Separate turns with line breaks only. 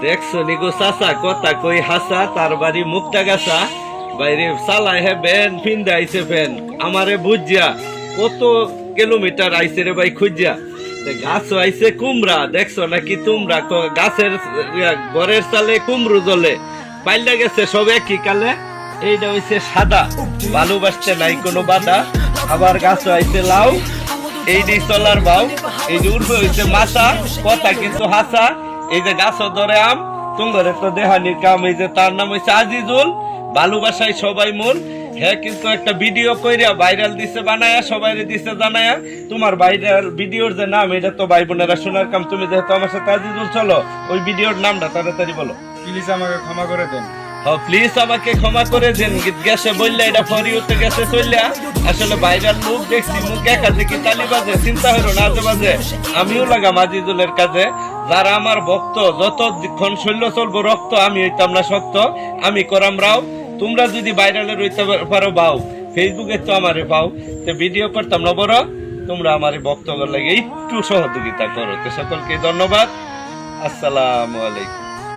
দেখছো নিগো চাচা কথা কই হাসা তার বাড়ি মুক্তা গাছা বাইরে চালায় হে বেন ফিন্দা আইছে ফেন আমারে বুঝিয়া কত কিলোমিটার আইছে রে ভাই খুঁজিয়া গাছ আইছে কুমড়া দেখছো নাকি তোমরা গাছের ঘরের চালে কুমড়ো জ্বলে পাইলা গেছে সব একই কালে। এইটা হইছে সাদা ভালোবাসতে নাই কোনো বাধা। আবার গাছ আইছে লাউ এই যে চলার বাউ এই যে উর্ফে হইছে মাছা কথা কিন্তু হাসা। এই যে গাছ ধরে আম তোমার তো দেহানির কাম। এই যে তার নাম হইছে আজিজুল ভালোবাসায় সবাই মন। হ্যাঁ কিন্তু একটা ভিডিও কইরা ভাইরাল দিছে বানায়া সবাই দিছে জানায়া। তোমার ভাইরাল ভিডিওর যে নাম এটা তো ভাই বোনেরা শোনার কাম। তুমি যেহেতু আমার সাথে আজিজুল চলো ওই ভিডিওর নামটা তাড়াতাড়ি বলো।
প্লিজ আমাকে ক্ষমা করে দেন।
হ্যাঁ প্লিজ আমাকে ক্ষমা করে দেন। গেছে বললে এটা ফরিউতে গেছে চললে আসলে ভাইরাল মুখ দেখছি মুখ একা দেখি তালি বাজে চিন্তা হলো না আজে বাজে। আমিও লাগাম আজিজুলের কাজে। যারা আমার ভক্ত যতক্ষণ শৈল্য চলবো রক্ত আমি হইতাম না শক্ত আমি করাম রাও। তোমরা যদি ভাইরালে রইতে পারো বাও ফেসবুকে তো আমারে পাও তো ভিডিও করতাম না বড়। তোমরা আমার ভক্ত লাগে একটু সহযোগিতা করো। তো সকলকে ধন্যবাদ। আসসালামু আলাইকুম।